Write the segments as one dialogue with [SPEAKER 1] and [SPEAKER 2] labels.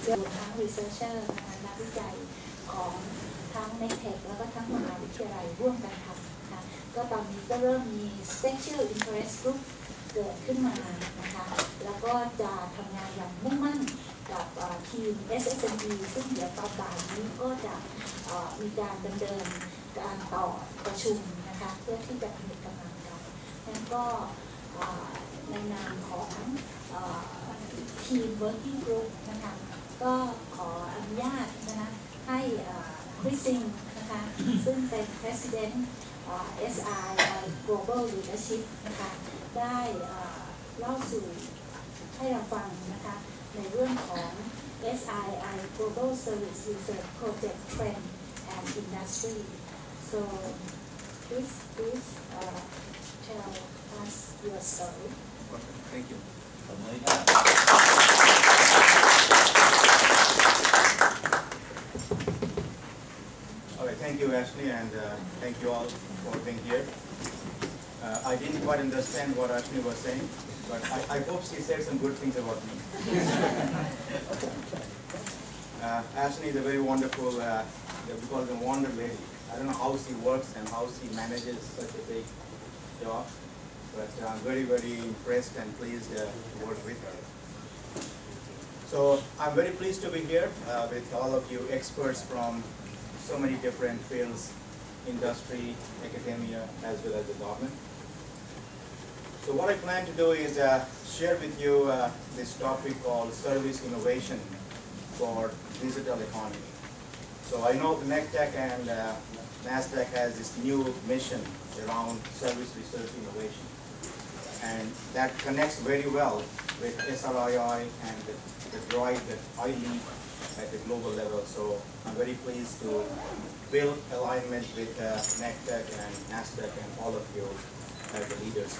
[SPEAKER 1] ทั้ง researcher นักวิจัยของทั้ง Medtech แล้วก็ทั้งมหาวิทยาลัยร่วมกันทำนะคะก็ตอนนี้ก็เริ่มมี Special Interest Group เกิดขึ้นมานะคะแล้วก็จะทำงานอย่างมุ่งมั่นกับทีม SSME ซึ่งเดี๋ยวตอนบ่ายนี้ก็จะมีการดำเนินการต่อประชุมนะคะเพื่อที่จะผนึกกำลังกันนั้นก็ในนามของทีม Working Group นะคะก็ขออนุญาตนะคะให้คริสซิงนะคะซึ่งเป็น President SRI Global Leadership นะคะได้เล่าสู่ให้เราฟังนะคะในเรื่องของ SRI Global Service Research Project Trend and Industry. So please tell us your story.
[SPEAKER 2] Thank you. All right, thank you, Ashley, and thank you all for being here. I didn't quite understand what Ashley was saying, but I hope she said some good things about me. Ashley is a very wonderful, we call her a wonder lady. I don't know how she works and how she manages such a big job, but I'm very, very impressed and pleased to work with her. So I'm very pleased to be here with all of you experts from so many different fields, industry, academia, as well as the government. So what I plan to do is share with you this topic called service innovation for digital economy. So I know Medtech and NASDAQ has this new mission around service research innovation, and that connects very well with SRII and the drive that I lead at the global level. So I'm very pleased to build alignment with Medtech and NASDAQ and all of you as the leaders.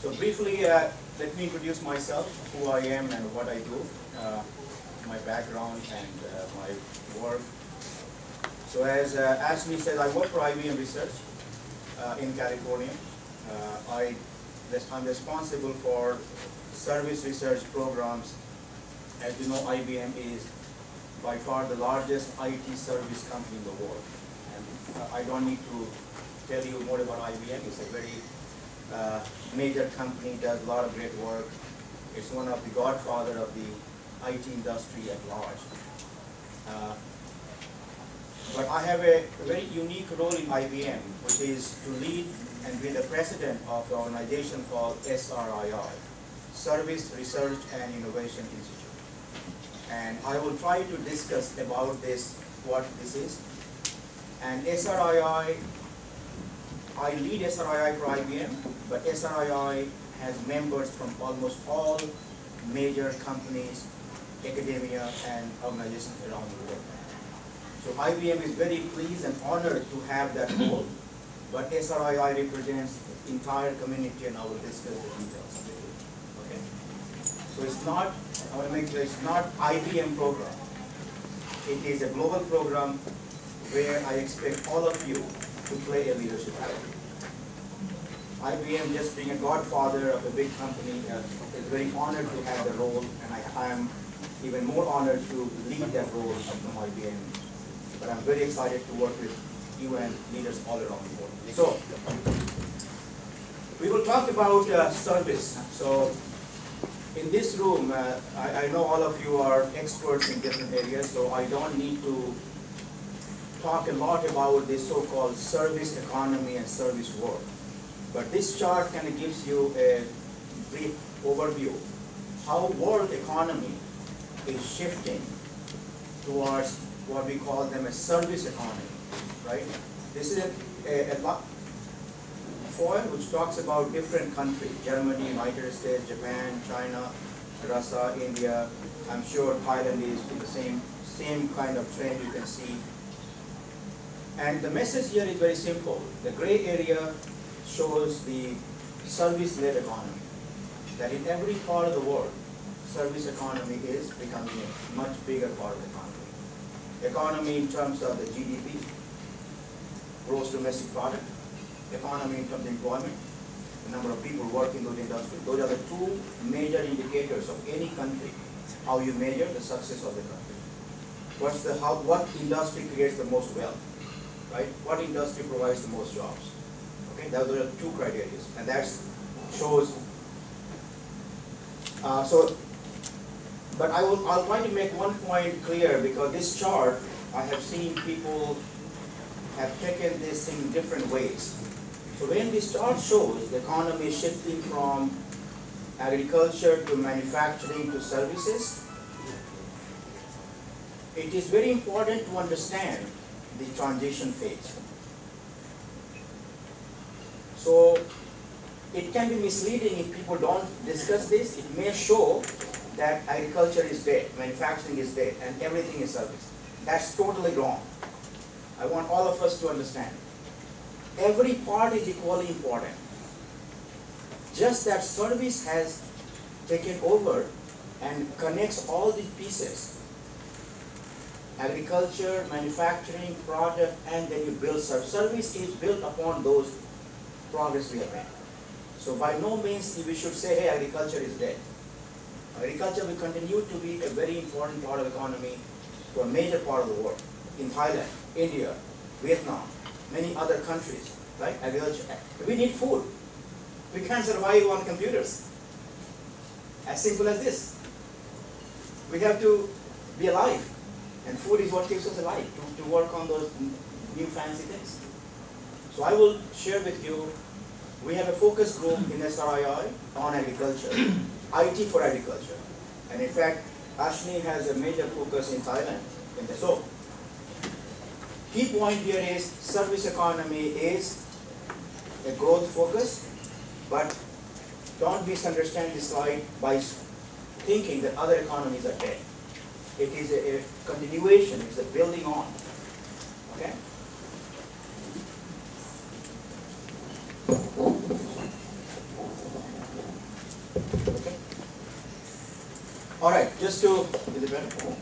[SPEAKER 2] So briefly, let me introduce myself, who I am and what I do, my background and my work. So as Ashley said, I work for IBM Research in California. I'm responsible for service research programs. As you know, IBM is by far the largest IT service company in the world. And I don't need to tell you more about IBM. It's a very major company, does a lot of great work. It's one of the godfather of the IT industry at large. But I have a very unique role in IBM, which is to lead and be the president of the organization called SRII, Service Research and Innovation Institute. And I will try to discuss about this, what this is. And SRII, I lead SRII for IBM, but SRII has members from almost all major companies, academia, and organizations around the world. So IBM is very pleased and honored to have that role, but SRII represents the entire community, and I will discuss the details. Okay? So it's not, I want to make sure it's not IBM program. It is a global program where I expect all of you to play a leadership role. IBM, just being a godfather of a big company, is very honored to have the role, and I am even more honored to lead that role from IBM. But I'm very excited to work with you and leaders all around the world. So, we will talk about service. So, in this room, I know all of you are experts in different areas, so I don't need to talk a lot about this so-called service economy and service world. But this chart kind of gives you a brief overview how world economy is shifting towards what we call them a service economy, right? This is a foil which talks about different countries: Germany, United States, Japan, China, Russia, India. I'm sure Thailand is in the same kind of trend you can see. And the message here is very simple. The gray area shows the service-led economy. That in every part of the world, service economy is becoming a much bigger part of the economy. Economy in terms of the GDP, gross domestic product, economy in terms of employment, the number of people working in those industries. Those are the two major indicators of any country how you measure the success of the country. What industry creates the most wealth, right? What industry provides the most jobs? Okay, those are two criteria, and that shows. But I'll try to make one point clear, because this chart, I have seen people have taken this in different ways. So when this chart shows the economy shifting from agriculture to manufacturing to services, it is very important to understand the transition phase. So it can be misleading if people don't discuss this. It may show that agriculture is dead, manufacturing is dead, and everything is service. That's totally wrong. I want all of us to understand. Every part is equally important. Just that service has taken over and connects all the pieces. Agriculture, manufacturing, product, and then you build service. Service is built upon those progress we have made. So by no means we should say, hey, agriculture is dead. Agriculture will continue to be a very important part of the economy for a major part of the world. In Thailand, India, Vietnam, many other countries, right? Agriculture. We need food. We can't survive on computers. As simple as this. We have to be alive. And food is what keeps us alive, to work on those new fancy things. So I will share with you, we have a focus group in SRII on agriculture, IT for agriculture. And in fact, Ashni has a major focus in Thailand. So, key point here is service economy is a growth focus, but don't misunderstand this slide by thinking that other economies are dead. It is a continuation, it's a building on. Okay? Okay. All right, just to, is it better?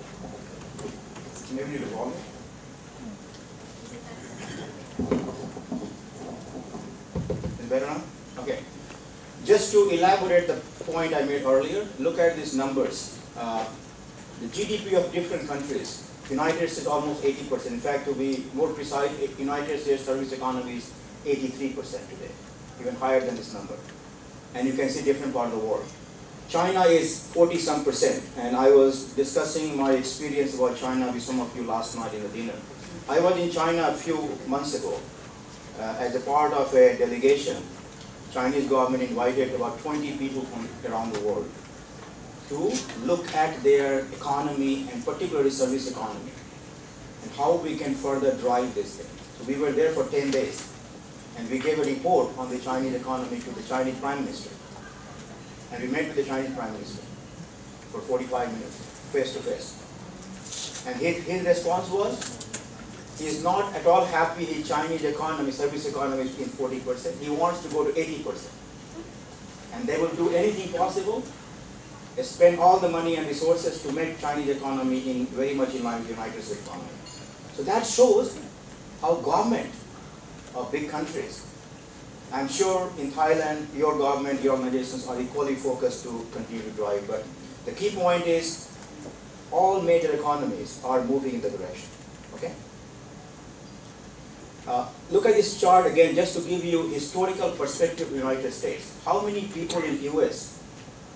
[SPEAKER 2] Maybe you volume. Is it better now? Okay. Just to elaborate the point I made earlier, look at these numbers. The GDP of different countries. United States almost 80%. In fact, to be more precise, United States service economy is 83% today, even higher than this number. And you can see different part of the world. China is 40-some%, and I was discussing my experience about China with some of you last night in the dinner. I was in China a few months ago as a part of a delegation. Chinese government invited about 20 people from around the world to look at their economy, and particularly service economy, and how we can further drive this thing. So we were there for 10 days, and we gave a report on the Chinese economy to the Chinese Prime Minister. And we met with the Chinese Prime Minister for 45 minutes, face to face. And his response was, he is not at all happy the Chinese economy, service economy is in 40%. He wants to go to 80%. And they will do anything possible, spend all the money and resources to make Chinese economy very much in line with the United States economy. So that shows how government of big countries, I'm sure in Thailand, your government, your organizations are equally focused to continue to drive, but the key point is all major economies are moving in the direction, okay? Look at this chart again, just to give you historical perspective of the United States. How many people in the US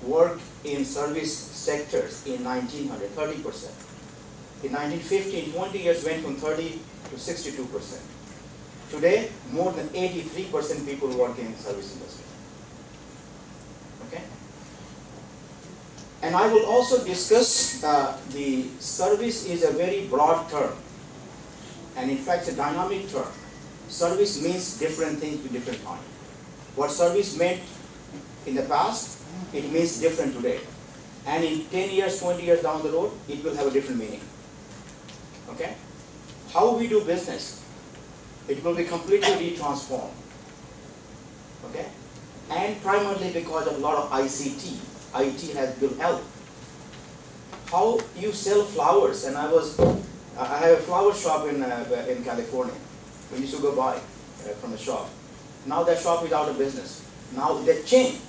[SPEAKER 2] worked in service sectors in 1900, 30%. In 1950, in 20 years, went from 30 to 62%. Today, more than 83% people work in service industry. Okay? And I will also discuss the service is a very broad term. And in fact, it's a dynamic term. Service means different things to different times. What service meant in the past, it means different today. And in 10 years, 20 years down the road, it will have a different meaning. Okay? How we do business, it will be completely transformed. Okay? And primarily because of a lot of ICT. IT has built health. How you sell flowers, and I have a flower shop in California. We used to go buy from a shop. Now that shop is out of business. Now they changed.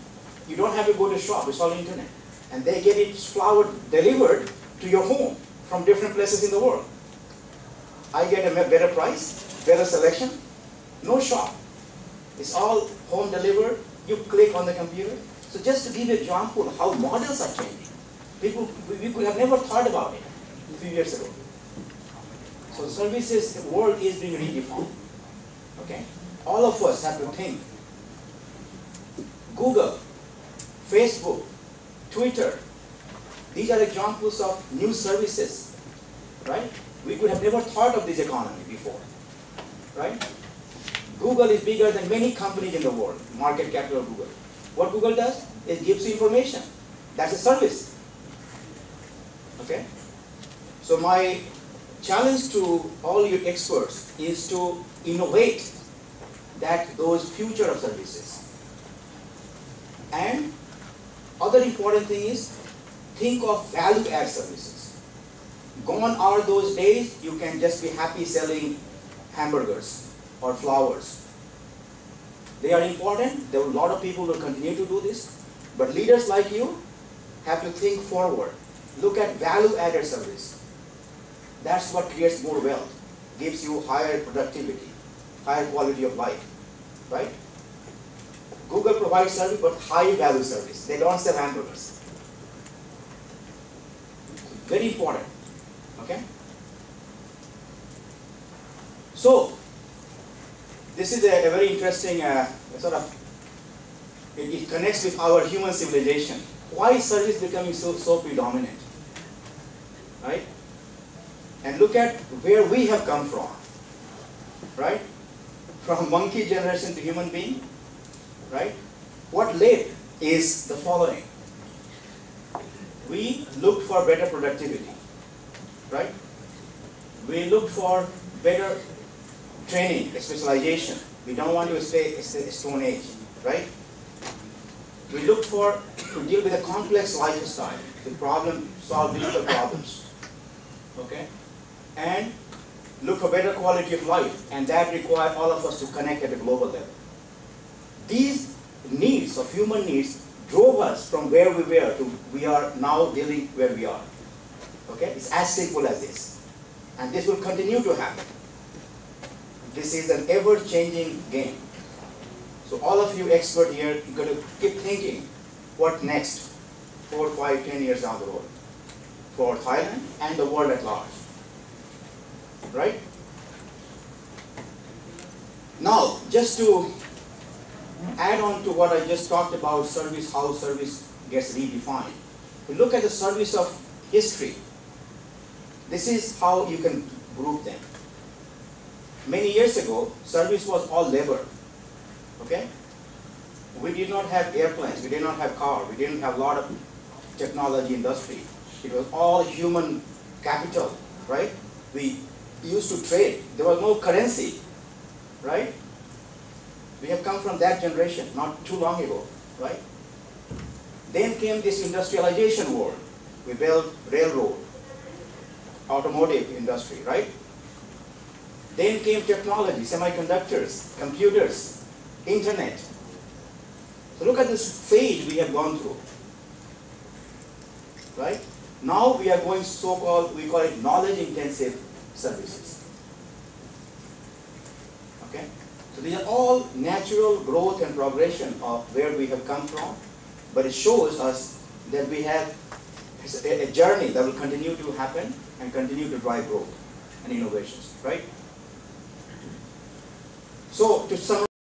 [SPEAKER 2] You don't have to go to shop, it's all internet.
[SPEAKER 3] and they get its flower delivered to your home from different places in the world. I get a better price, better selection, no shop. It's all home delivered. You click on the computer. So just to give you an example of how models are changing. We could have never thought about it a few years ago. So services, the world is being redefined. Okay? All of us have to think. Google, Facebook, Twitter, these are examples of new services, right? We could have never thought of this economy before, right? Google is bigger than many companies in the world, market capital of Google. What Google does, it gives you information. That's a service, okay? So my challenge to all you experts is to innovate those future of services. And other important thing is, think of value-add services. Gone are those days you can just be happy selling hamburgers or flowers. They are important. There are a lot of people who will continue to do this. But leaders like you have to think forward. Look at value-added service. That's what creates more wealth, gives you higher productivity, higher quality of life, right? Google provides service, but high-value service. They don't sell hamburgers. Very important, okay? So, this is a very interesting sort of, it connects with our human civilization. Why is service becoming so predominant, right? And look at where we have come from, right? From monkey generation to human being, right? What led is the following. We look for better productivity, right? We look for better training, specialization. We don't want to stay Stone Age, right? We look to deal with a complex lifestyle, to solve difficult problems, okay? And look for better quality of life, and that requires all of us to connect at a global level. These needs of human needs drove us from where we were to we are now dealing where we are. Okay? It's as simple as this. And this will continue to happen. This is an ever-changing game. So all of you experts here, you've got to keep thinking, what next? 4, 5, 10 years down the road for Thailand and the world at large. Right? Now, just to add on to what I just talked about, service, how service gets redefined. We look at the service of history. This is how you can group them. Many years ago, service was all labor. Okay? We did not have airplanes, we did not have cars, we didn't have a lot of technology industry. It was all human capital, right? We used to trade. There was no currency, right? We have come from that generation, not too long ago, right? Then came this industrialization world. We built railroad, automotive industry, right? Then came technology, semiconductors, computers, internet. So look at this phase we have gone through, right? Now we are going so-called, we call it knowledge-intensive services. Okay? So these are all natural growth and progression of where we have come from, but it shows us that we have a journey that will continue to happen and continue to drive growth and innovations, right? So to summarize,